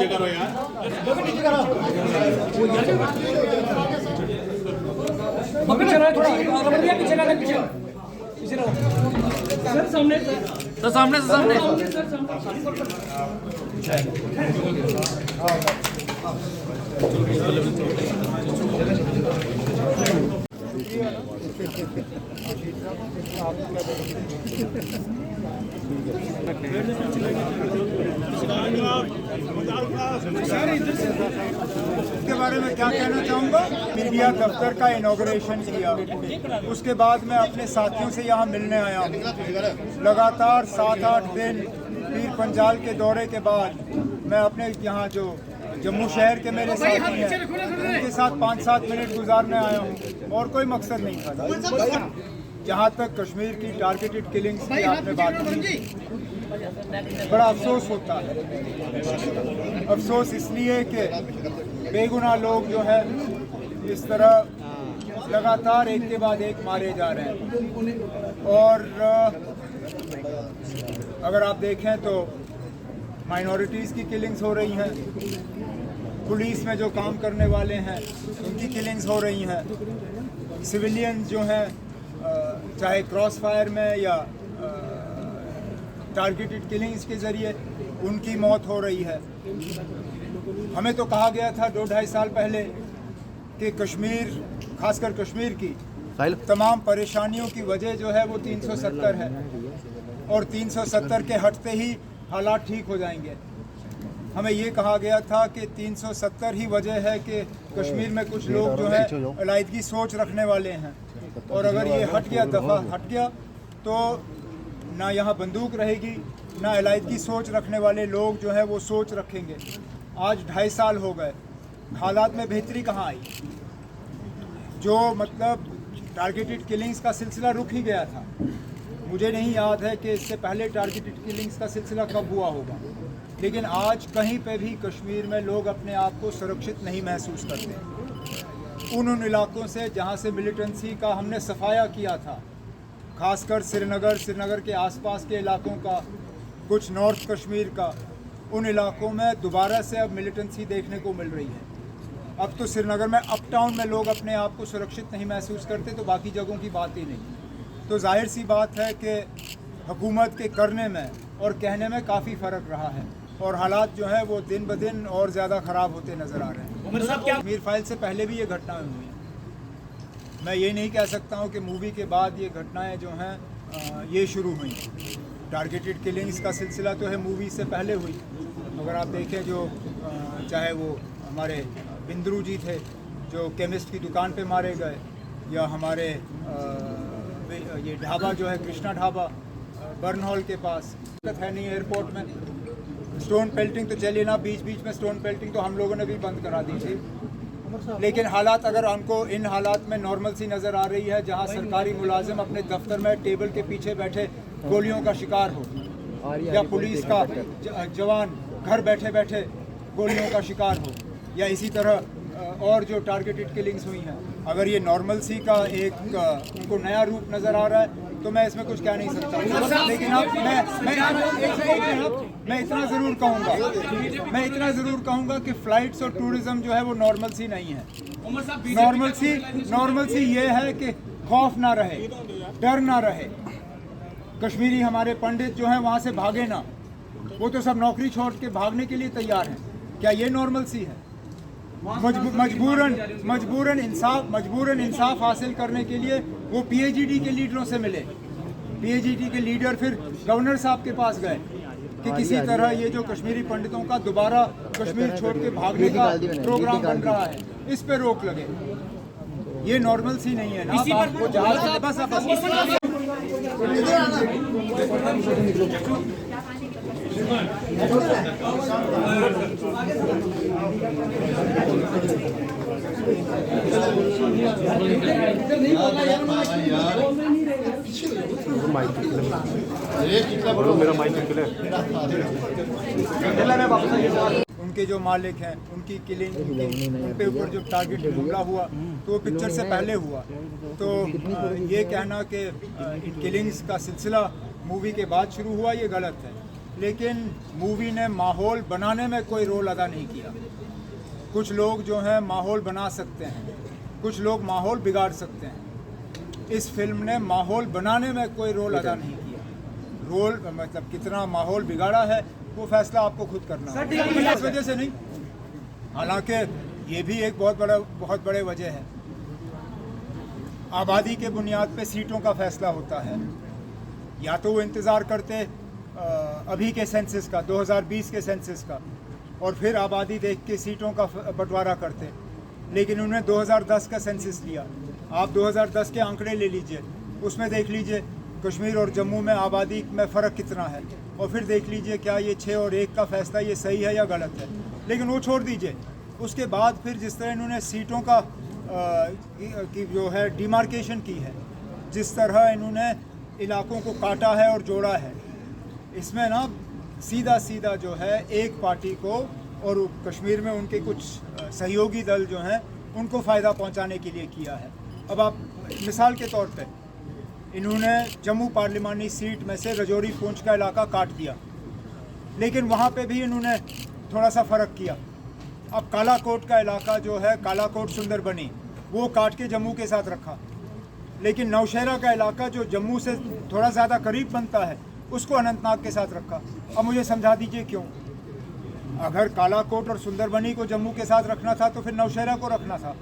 नीचे करो यार, नीचे करो। पीछे रहो थोड़ा, पीछे लगा, पीछे रहो सर, सामने सर, सामने से सामने। इसके बारे में क्या कहना चाहूँगा। मीडिया दफ्तर का इनॉग्रेशन किया, उसके बाद मैं अपने साथियों से यहाँ मिलने आया हूँ। लगातार 7-8 दिन पीर पंजाल के दौरे के बाद मैं अपने यहाँ जो जम्मू शहर के मेरे साथी हैं उनके साथ 5-7 मिनट गुजारने आया हूँ, और कोई मकसद नहीं था। जहाँ तक कश्मीर की टारगेटेड किलिंग्स की आपने बात की, बड़ा अफसोस होता है। अफसोस इसलिए कि बेगुनाह लोग जो है इस तरह लगातार एक के बाद एक मारे जा रहे हैं। और अगर आप देखें तो माइनॉरिटीज़ की किलिंग्स हो रही हैं, पुलिस में जो काम करने वाले हैं उनकी किलिंग्स हो रही हैं, सिविलियंस जो हैं चाहे क्रॉस फायर में या टारगेटेड किलिंग्स के ज़रिए उनकी मौत हो रही है। हमें तो कहा गया था 2-2.5 साल पहले कि कश्मीर, खासकर कश्मीर की तमाम परेशानियों की वजह जो है वो 370 है, और 370 के हटते ही हालात ठीक हो जाएंगे। हमें ये कहा गया था कि 370 ही वजह है कि कश्मीर में कुछ लोग जो है अलाइदगी सोच रखने वाले हैं, और अगर ये हट गया तो ना यहाँ बंदूक रहेगी, ना अलाइदगी सोच रखने वाले लोग जो है वो सोच रखेंगे। आज 2.5 साल हो गए, हालात में बेहतरी कहाँ आई? जो मतलब टारगेटेड किलिंग्स का सिलसिला रुक ही गया था। मुझे नहीं याद है कि इससे पहले टारगेटेड किलिंग्स का सिलसिला कब हुआ होगा, लेकिन आज कहीं पे भी कश्मीर में लोग अपने आप को सुरक्षित नहीं महसूस करते। उन इलाकों से जहाँ से मिलिटेंसी का हमने सफाया किया था, खासकर श्रीनगर के आसपास के इलाकों का, कुछ नॉर्थ कश्मीर का, उन इलाकों में दोबारा से अब मिलिटेंसी देखने को मिल रही है। अब तो श्रीनगर में अप टाउन में लोग अपने आप को सुरक्षित नहीं महसूस करते, तो बाकी जगहों की बात ही नहीं। तो जाहिर सी बात है कि हुकूमत के करने में और कहने में काफ़ी फ़र्क रहा है, और हालात जो है वो दिन ब दिन और ज़्यादा ख़राब होते नज़र आ रहे हैं। कश्मीर फाइल से पहले भी ये घटनाएं हुई हैं। मैं ये नहीं कह सकता हूँ कि मूवी के बाद ये घटनाएं जो हैं ये शुरू हुई। टारगेटेड किलिंग्स का सिलसिला तो है मूवी से पहले हुई। अगर आप देखें जो चाहे वो हमारे बिंद्रू जी थे जो केमिस्ट की दुकान पे मारे गए, या हमारे ये ढाबा जो है कृष्णा ढाबा बर्न हॉल के पास है नहीं, एयरपोर्ट में स्टोन पेल्टिंग तो चली ना, बीच बीच में स्टोन पेल्टिंग तो हम लोगों ने भी बंद करा दी थी। लेकिन हालात अगर हमको इन हालात में नॉर्मल सी नज़र आ रही है, जहां सरकारी मुलाजिम अपने दफ्तर में टेबल के पीछे बैठे गोलियों का शिकार हो, या पुलिस का जवान घर बैठे बैठे गोलियों का शिकार हो, या इसी तरह और जो टारगेटेड किलिंग्स हुई हैं, अगर ये नॉर्मल सी का एक उनको नया रूप नज़र आ रहा है तो मैं इसमें कुछ कह नहीं सकता। लेकिन अब मैं इतना ज़रूर कहूँगा कि फ़्लाइट्स और टूरिज़्म जो है वो नॉर्मल सी नहीं है। नॉर्मल सी ये है कि खौफ ना रहे, डर ना रहे, कश्मीरी हमारे पंडित जो हैं वहाँ से भागे ना, वो तो सब नौकरी छोड़ के भागने के लिए तैयार हैं। क्या ये नॉर्मल सी है? मजबूरन इंसाफ हासिल करने के लिए वो पीएचडी के लीडरों से मिले, पीएचडी के लीडर फिर गवर्नर साहब के पास गए कि किसी तरह ये जो कश्मीरी पंडितों का दोबारा कश्मीर छोड़ के भागने का प्रोग्राम बन रहा है, इस पे रोक लगे। ये नॉर्मल सी नहीं है ना। वो जहाज बस उनके जो मालिक हैं उनकी किलिंग, उनके ऊपर जो टारगेट हमला हुआ तो वो पिक्चर से पहले हुआ। तो ये कहना कि किलिंग्स का सिलसिला मूवी के बाद शुरू हुआ, ये गलत है। लेकिन मूवी ने माहौल बनाने में कोई रोल अदा नहीं किया। कुछ लोग जो हैं माहौल बना सकते हैं, कुछ लोग माहौल बिगाड़ सकते हैं। इस फिल्म ने माहौल बनाने में कोई रोल अदा नहीं किया। रोल मतलब कितना माहौल बिगाड़ा है वो फैसला आपको खुद करना है, इस वजह से नहीं। हालांकि ये भी एक बहुत बड़े वजह है। आबादी के बुनियाद पे सीटों का फैसला होता है। या तो वो इंतज़ार करते अभी के सेंसस का, 2020 के सेंसस का, और फिर आबादी देख के सीटों का बंटवारा करते, लेकिन उन्होंने 2010 का सेंसस लिया। आप 2010 के आंकड़े ले लीजिए, उसमें देख लीजिए कश्मीर और जम्मू में आबादी में फ़र्क कितना है, और फिर देख लीजिए क्या ये 6 और 1 का फैसला ये सही है या गलत है। लेकिन वो छोड़ दीजिए, उसके बाद फिर जिस तरह इन्होंने सीटों का की जो है डिमार्केशन की है, जिस तरह इन्होंने इलाकों को काटा है और जोड़ा है, इसमें ना सीधा जो है एक पार्टी को और कश्मीर में उनके कुछ सहयोगी दल जो हैं उनको फ़ायदा पहुंचाने के लिए किया है। अब आप मिसाल के तौर पे इन्होंने जम्मू पार्लिमानी सीट में से रजौरी पूंछ का इलाका काट दिया, लेकिन वहाँ पे भी इन्होंने थोड़ा सा फ़र्क किया। अब कालाकोट का इलाका जो है, कालाकोट सुंदरबनी, वो काट के जम्मू के साथ रखा, लेकिन नौशहरा का इलाका जो जम्मू से थोड़ा ज़्यादा करीब बनता है उसको अनंतनाग के साथ रखा। अब मुझे समझा दीजिए क्यों? अगर कालाकोट और सुंदरबनी को जम्मू के साथ रखना था तो फिर नौशहरा को रखना था,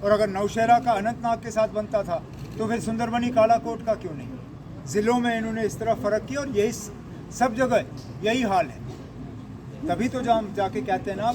और अगर नौशहरा का अनंतनाग के साथ बनता था तो फिर सुंदरबनी कालाकोट का क्यों नहीं? ज़िलों में इन्होंने इस तरह फ़र्क किया, और यही सब जगह यही हाल है। तभी तो जाके कहते हैं ना